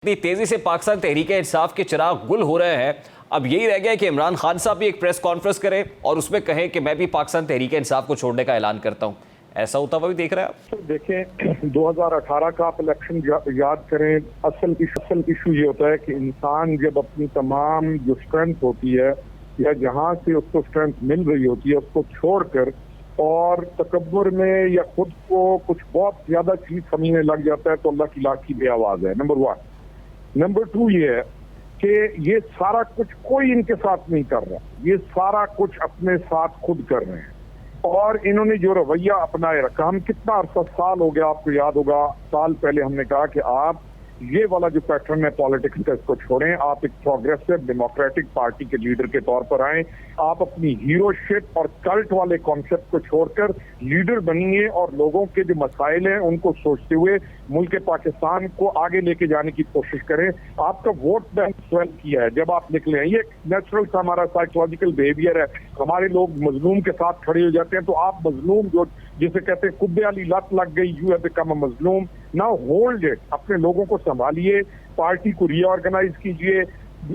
इतनी तेजी से पाकिस्तान तहरीक इंसाफ के चिराग गुल हो रहे हैं, अब यही रह गया कि इमरान खान साहब भी एक प्रेस कॉन्फ्रेंस करें और उसमें कहें कि मैं भी पाकिस्तान तहरीक इंसाफ को छोड़ने का ऐलान करता हूं। ऐसा होता हुआ भी देख रहे हैं आप? देखें, 2018 का आप इलेक्शन याद करें। असल इशू ये होता है कि इंसान जब अपनी तमाम जो स्ट्रेंथ होती है या जहां से उसको स्ट्रेंथ मिल रही होती है उसको छोड़कर और तकब्बुर में या खुद को कुछ बहुत ज्यादा चीज समझने लग जाता है तो अल्लाह की लाख की बेआवाज है। नंबर 1। नंबर 2 ये है कि ये सारा कुछ कोई इनके साथ नहीं कर रहा, ये सारा कुछ अपने साथ खुद कर रहे हैं। और इन्होंने जो रवैया अपनाए रखा, हम कितना अरसा साल हो गया, आपको याद होगा साल पहले हमने कहा कि आप ये वाला जो पैटर्न है पॉलिटिक्स का इसको छोड़ें, आप एक प्रोग्रेसिव डेमोक्रेटिक पार्टी के लीडर के तौर पर आए, आप अपनी हीरोशिप और कल्ट वाले कॉन्सेप्ट को छोड़कर लीडर बनिए और लोगों के जो मसाइल हैं उनको सोचते हुए मुल्क पाकिस्तान को आगे लेके जाने की कोशिश करें। आपका वोट बैंक स्वेल किया है जब आप निकले हैं, ये नेचुरल सा हमारा साइकोलॉजिकल बिहेवियर है। हमारे लोग मजलूम के साथ खड़े हो जाते हैं, तो आप मजलूम जो जिसे कहते हैं कुब्बे वाली लत लग गई, यू हैव बिकम अ मजलूम, नाउ होल्ड इट। अपने लोगों को संभालिए, पार्टी को रीऑर्गेनाइज कीजिए,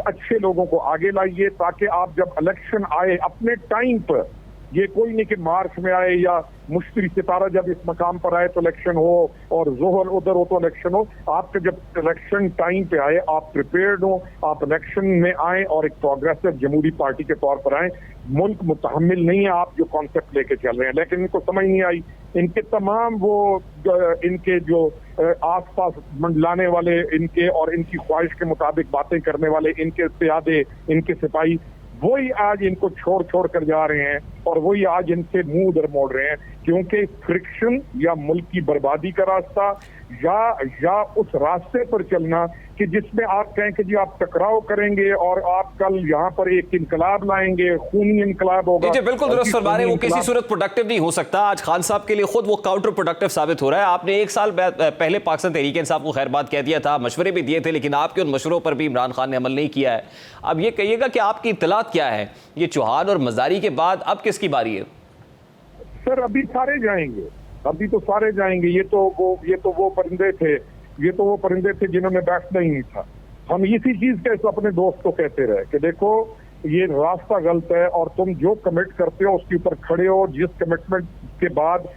अच्छे लोगों को आगे लाइए ताकि आप जब इलेक्शन आए अपने टाइम पर, ये कोई नहीं कि मार्च में आए या मुश्किल सितारा जब इस मकाम पर आए तो इलेक्शन हो और जोहर उधर हो तो इलेक्शन हो। आपके जब इलेक्शन टाइम पे आए आप प्रिपेयर्ड हो, आप इलेक्शन में आए और एक प्रोग्रेसिव जमहूरी पार्टी के तौर पर आए। मुल्क मुतहम्मिल नहीं है आप जो कॉन्सेप्ट लेके चल रहे हैं, लेकिन इनको समझ नहीं आई। इनके तमाम वो इनके जो आसपास मंडलाने वाले इनके और इनकी ख्वाहिश के मुताबिक बातें करने वाले इनके प्यादे, इनके सिपाही, वही आज इनको छोड़ छोड़ कर जा रहे हैं और वही आज इनसे मुंह उधर मोड़ रहे हैं, क्योंकि फ्रिक्शन या मुल्क की बर्बादी का रास्ता या उस रास्ते पर चलना कि जिसमें आप कहें कि जी आप टकराव करेंगे और आप कल यहाँ पर एक इनकलाब लाएंगे, खूनी इनकलाब होगा। जी बिल्कुल दुरुस्त फरमा रहे हैं, वो किसी सूरत प्रोडक्टिव नहीं हो सकता। आज खान साहब के लिए खुद वो काउंटर प्रोडक्टिव साबित हो रहा है। आपने एक साल पहले पाकिस्तान तहरीक इंसाफ को खैरबाद कह दिया था, मशवरे भी दिए थे, लेकिन आपके उन मशवरों पर भी इमरान खान ने अमल नहीं किया है। अब ये कहिएगा कि आपकी इत्तलात क्या है, ये चौहान और मजारी के बाद अब किसकी बारी है? सर अभी सारे जाएंगे, अभी तो सारे जाएंगे। ये तो वो परिंदे थे, ये तो वो परिंदे थे जिन्होंने बैठना ही नहीं था। हम इसी चीज के अपने दोस्त को कहते रहे कि देखो ये रास्ता गलत है और तुम जो कमिट करते हो उसके ऊपर खड़े हो। जिस कमिटमेंट के बाद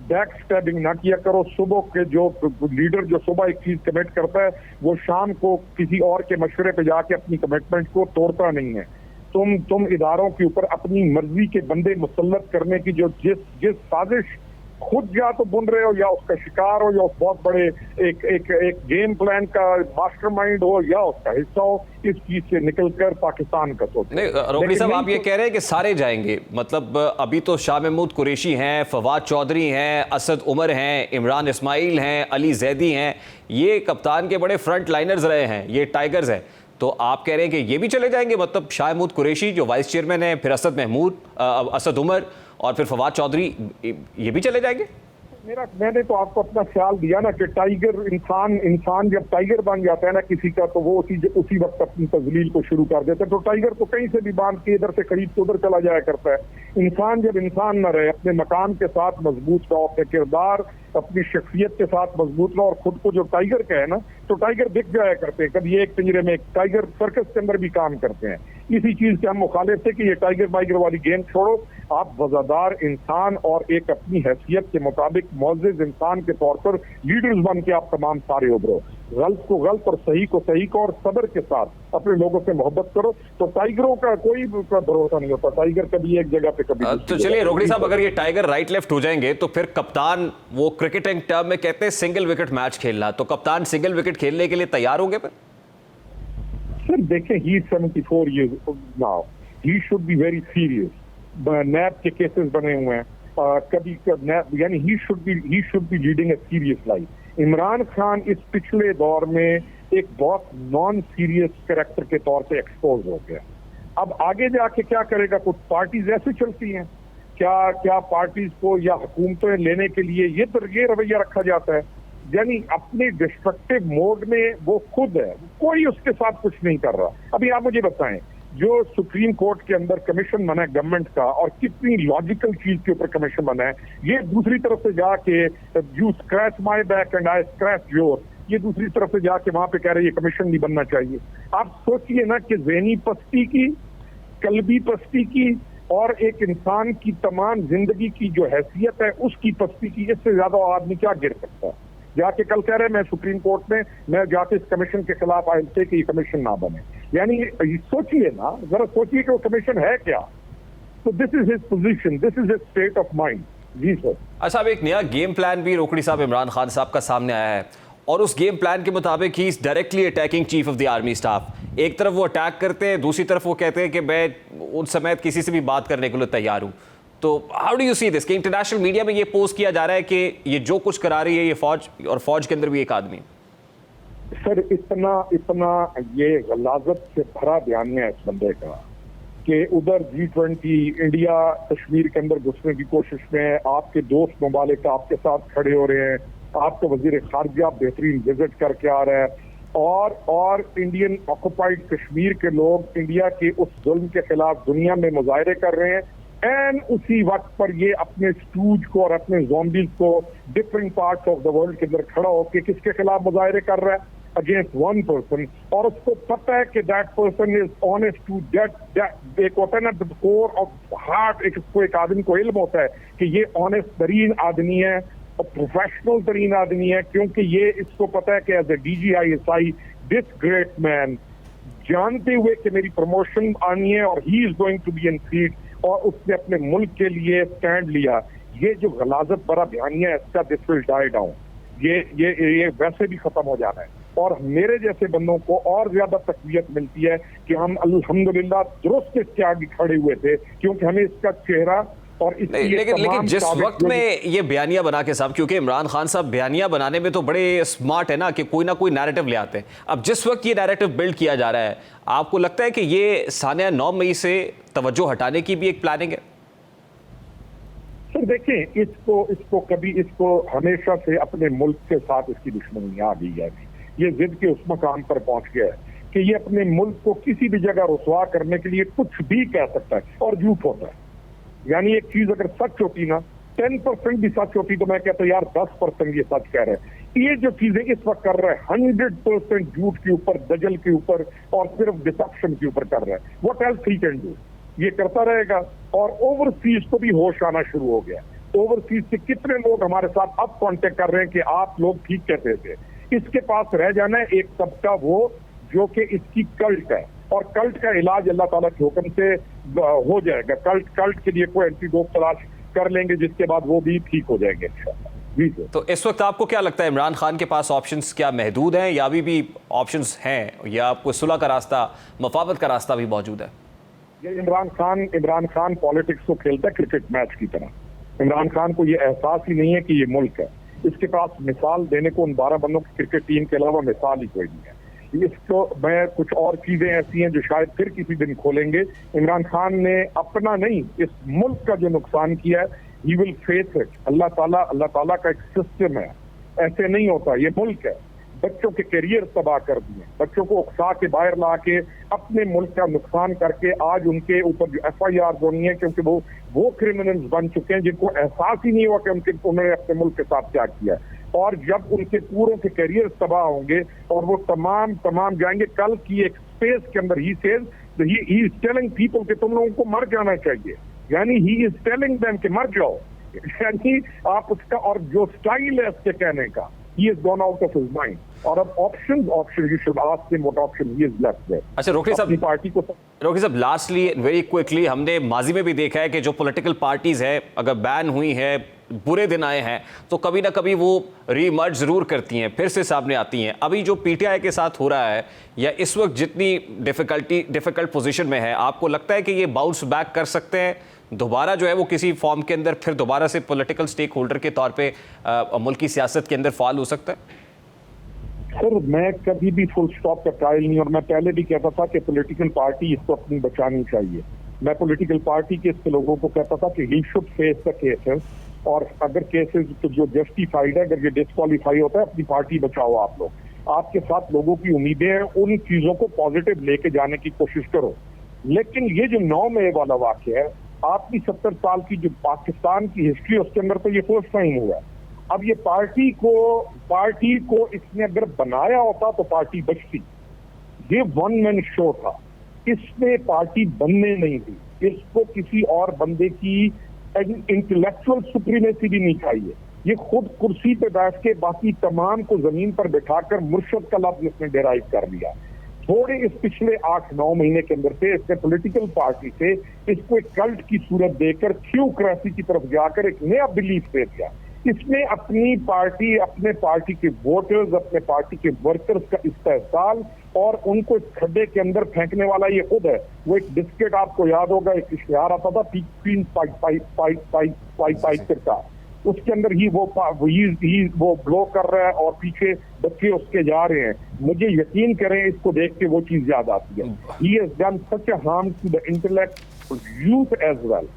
बैक स्टैबिंग ना किया करो। सुबह के जो लीडर जो सुबह एक चीज कमिट करता है वो शाम को किसी और के मशवरे पे जाके अपनी कमिटमेंट को तोड़ता नहीं है। तुम इदारों के ऊपर अपनी मर्जी के बंदे मुसल्लत करने की जो जिस साजिश खुद या तो बुन रहे हो या उसका शिकार हो या उस बहुत बड़े एक गेम प्लान का मास्टरमाइंड हो या उसका हिस्सा हो, इस चीज से निकलकर पाकिस्तान का सोचो। नहीं रोकड़ी साहब, आप ये कह रहे हैं कि सारे जाएंगे, मतलब अभी तो शाह महमूद कुरैशी हैं, फवाद चौधरी हैं, असद उमर हैं, इमरान इस्माइल हैं, अली जैदी हैं, ये कप्तान के बड़े फ्रंट लाइनर्स रहे हैं, ये टाइगर्स हैं। तो आप कह रहे हैं कि ये भी चले जाएंगे, मतलब शाह महमूद कुरैशी जो वाइस चेयरमैन है, फिर असद उमर और फिर फवाद चौधरी, ये भी चले जाएंगे? मैंने तो आपको अपना ख्याल दिया ना कि टाइगर इंसान जब टाइगर बन जाता है ना किसी का, तो वो उसी वक्त अपनी तजलील को शुरू कर देता है। तो टाइगर तो कहीं से भी बांध के इधर से करीब तो उधर चला जाया करता है। इंसान जब इंसान न रहे, अपने मकाम के साथ मजबूत रहो, अपने किरदार अपनी शख्सियत के साथ मजबूत रहो और खुद को जो टाइगर का है ना, तो टाइगर दिख जाया करते हैं। कभी एक पिंजरे में एक टाइगर सर्कस के अंदर भी काम करते हैं। इसी चीज के हम मुखालिफ थे कि ये टाइगर बाइगर वाली गेम छोड़ो, आप वफादार इंसान और एक अपनी हैसियत के मुताबिक मुअज़्ज़िज़ इंसान के तौर पर लीडर्स बन के आप तमाम सारे उभरो। गलत को गलत और सही को सही को और सब्र के साथ अपने लोगों से मोहब्बत करो। तो टाइगरों का कोई भरोसा नहीं होता, टाइगर कभी एक जगह पे कभी तो चलिए रोकड़ी साहब, अगर ये टाइगर राइट लेफ्ट हो जाएंगे तो फिर कप्तान, वो क्रिकेटिंग टर्म में कहते हैं सिंगल विकेट मैच खेलना, तो कप्तान सिंगल विकेट खेलने के लिए तैयार होंगे फिर? सर देखें, ही 74 years now, he should be very serious. नैब के केसेस बने हुए हैं, कभी यानी he should be leading a serious life. Imran Khan इस पिछले दौर में एक बहुत नॉन सीरियस कैरेक्टर के तौर पे एक्सपोज हो गया। अब आगे जाके क्या करेगा? कुछ पार्टीज ऐसे चलती हैं, क्या पार्टीज को या हुकूमतें लेने के लिए ये रवैया रखा जाता है, यानी अपने डिस्ट्रक्टिव मोड में वो खुद है, कोई उसके साथ कुछ नहीं कर रहा। अभी आप मुझे बताएं, जो सुप्रीम कोर्ट के अंदर कमीशन बना है गवर्नमेंट का, और कितनी लॉजिकल चीज के ऊपर कमीशन बना है, ये दूसरी तरफ से जाके you scratch my back and I scratch your, ये दूसरी तरफ से जाके वहां पे कह रहे हैं ये कमीशन नहीं बनना चाहिए। आप सोचिए ना कि ज़हनी पस्ती की, कल्बी पस्ती की और एक इंसान की तमाम जिंदगी की जो हैसियत है उसकी पस्ती की, इससे ज्यादा आदमी क्या गिर सकता है। जाके कल कह रहे हैं मैं सुप्रीम कोर्ट में मैं जाके इस कमीशन के खिलाफ आयल थे कि ये कमीशन ना बने। यानी सोचिए ना, जरा सोचिए कि वो कमीशन है क्या। तो this is his position, this is his state of mind. जी सर। अच्छा, अब एक नया गेम प्लान भी रोकड़ी साहब इमरान खान साहब का सामने आया है और उस गेम प्लान के मुताबिक he is directly attacking chief of the army staff. एक तरफ वो अटैक करते हैं, दूसरी तरफ वो कहते हैं कि मैं उन समय किसी से भी बात करने के लिए तैयार हूँ। तो how do you see this कि इंटरनेशनल मीडिया में ये पोस्ट किया जा रहा है कि ये जो कुछ करा रही है ये फौज, और फौज के अंदर भी एक आदमी। सर इतना ये गलाजत से भरा बयान है इस बंदे का कि उधर G20 इंडिया कश्मीर के अंदर घुसने की कोशिश में है, आपके दोस्त ममालिक आपके साथ खड़े हो रहे हैं, आपका वजीर खारजा बेहतरीन विजिट करके आ रहा है और इंडियन ऑक्युपाइड कश्मीर के लोग इंडिया के उस जुल्म के खिलाफ दुनिया में मुजाहरे कर रहे हैं। एंड उसी वक्त पर ये अपने स्टूज को और अपने ज़ॉम्बीज को different parts of the world के अंदर खड़ा होकर किसके खिलाफ मुजाहरे कर रहा है, अगेंस्ट वन पर्सन, और उसको पता है कि that person is honest to that एक होता है ना द कोर ऑफ हार्ट, एक आदमी को इल्म होता है कि ये ऑनेस्ट तरीन आदमी है और प्रोफेशनल तरीन आदमी है, क्योंकि ये इसको पता है कि as a DGISI this great man, जानते हुए कि मेरी प्रमोशन आनी है और he is going to be in seat, और उसने अपने मुल्क के लिए स्टैंड लिया। ये जो गलाजत भरा बयानिया है इसका दिस विल डाई डाउन, ये वैसे भी खत्म हो जाना है और मेरे जैसे बंदों को और ज्यादा तकवीत मिलती है कि हम अल्हम्दुलिल्लाह दुरुस्त इसके आगे खड़े हुए थे, क्योंकि हमें इसका चेहरा और लेकिन जिस वक्त में ये बयानिया बना के साहब, क्योंकि इमरान खान साहब बयानिया बनाने में तो बड़े स्मार्ट है ना कि कोई ना कोई नैरेटिव ले आते हैं। अब जिस वक्त ये नैरेटिव बिल्ड किया जा रहा है, आपको लगता है कि ये सानिया 9 मई से तवज्जो हटाने की भी एक प्लानिंग है? सर देखें, इसको हमेशा से अपने मुल्क के साथ इसकी दुश्मनी आ गई है। ये जिद के उस मकाम पर पहुंच गया है कि ये अपने मुल्क को किसी भी जगह रुसवा करने के लिए कुछ भी कह सकता है और झूठ होता है। यानी एक चीज अगर सच होती ना, 10% भी सच होती तो मैं कहता यार 10% ये सच कह रहे हैं। ये जो चीजें इस वक्त कर रहा है 100% झूठ के ऊपर, दजल के ऊपर और सिर्फ डिसेप्शन के ऊपर कर रहा है। What else he can do, ये करता रहेगा। और ओवरसीज को भी होश आना शुरू हो गया। ओवरसीज से कितने लोग हमारे साथ अब कांटेक्ट कर रहे हैं कि आप लोग ठीक कहते थे। इसके पास रह जाना है एक तबका वो जो कि इसकी कल्ट है, और कल्ट का इलाज अल्लाह ताला के हुक्म से हो जाएगा। कल्ट के लिए कोई एंटीडोट तलाश कर लेंगे जिसके बाद वो भी ठीक हो जाएंगे इंशाअल्लाह। जी सर। तो इस वक्त आपको क्या लगता है इमरान खान के पास ऑप्शंस क्या महदूद हैं या अभी भी ऑप्शंस हैं, या आपको सुलह का रास्ता, मफावत का रास्ता भी मौजूद है? ये इमरान खान पॉलिटिक्स को खेलता है क्रिकेट मैच की तरह। इमरान खान को ये एहसास ही नहीं है कि ये मुल्क है। इसके पास मिसाल देने को उन 12 बंदों की क्रिकेट टीम के अलावा मिसाल ही कोई नहीं है। इसको मैं कुछ और चीजें ऐसी हैं जो शायद फिर किसी दिन खोलेंगे। इमरान खान ने अपना नहीं, इस मुल्क का जो नुकसान किया है, ही विल फेस इट। अल्लाह ताला का एक सिस्टम है, ऐसे नहीं होता। ये मुल्क है, बच्चों के करियर तबाह कर दिए, बच्चों को उकसा के बाहर ला के अपने मुल्क का नुकसान करके आज उनके ऊपर जो FIR होनी है, क्योंकि वो क्रिमिनल्स बन चुके हैं जिनको एहसास ही नहीं हुआ कि उन्होंने अपने मुल्क के साथ क्या किया। और जब उनके पूरों के करियर तबाह होंगे और वो तमाम जाएंगे, कल की एक स्पेस के अंदर ही इज टेलिंग पीपल कि तुम लोगों को मर जाना चाहिए। यानी ही इज टेलिंग देम कि मर जाओ। यानी आप उसका, और जो स्टाइल है उसके कहने का, he has gone out of his mind। और अब option you should ask him what option he is left with। अच्छा रोकड़ी साहब लास्टली वेरी क्विकली, हमने माजी में भी देखा है कि जो पॉलिटिकल पार्टीज है अगर बैन हुई है, बुरे दिन आए हैं, तो कभी ना कभी वो रीमर्ज जरूर करती हैं, फिर से सामने आती हैं। अभी जो PTI के साथ हो रहा है, या इस वक्त जितनी डिफिकल्ट पोजीशन में है, आपको लगता है कि ये बाउंस बैक कर सकते हैं दोबारा, जो है वो किसी फॉर्म के अंदर फिर दोबारा से पॉलिटिकल स्टेक होल्डर के तौर पे मुल्क की सियासत के अंदर फाल हो सकता है? सर मैं कभी भी फुल स्टॉप का ट्रायल नहीं, और मैं पहले भी कहता था कि पॉलिटिकल पार्टी इसको अपनी बचानी चाहिए। मैं पॉलिटिकल पार्टी के इसके लोगों को कहता था कि he should face the cases, और अगर केसेस तो जो जस्टिफाइड है, अगर ये डिस्क्वालीफाई होता है, अपनी पार्टी बचाओ। आप लोग आपके साथ लोगों की उम्मीदें हैं, उन चीजों को पॉजिटिव लेके जाने की कोशिश करो। लेकिन ये जो 9 मई वाला वाक़या है, आपकी 70 साल की जो पाकिस्तान की हिस्ट्री है उसके अंदर तो ये फर्स्ट टाइम हुआ है। अब ये पार्टी को इसने अगर बनाया होता तो पार्टी बचती। ये वन मैन शो था, इसमें पार्टी बनने नहीं दी। इसको किसी और बंदे की इंटेलेक्चुअल सुप्रीमेसी भी नहीं चाहिए। ये खुद कुर्सी पे बैठ के बाकी तमाम को जमीन पर बिठाकर मुर्शद का लफ्ज इसने डेराइव कर लिया। थोड़े इस पिछले 8-9 महीने के अंदर से इसने पॉलिटिकल पार्टी से इसको एक कल्ट की सूरत देकर थ्योक्रेसी की तरफ जाकर एक नया बिलीफ दे दिया। इसमें अपनी पार्टी, अपने पार्टी के वोटर्स, अपने पार्टी के वर्कर्स का इस्तेहसाल और उनको इस खड्डे के अंदर फेंकने वाला ये खुद है। वो एक बिस्किट, आपको याद होगा, एक इश्तिहार आता था क्वीन पाइप का, उसके अंदर ही वो ब्लो कर रहा है और पीछे बच्चे उसके जा रहे हैं। मुझे यकीन करें, इसको देख के वो चीज याद आती है। He has done such a harm to the intellect youth as well.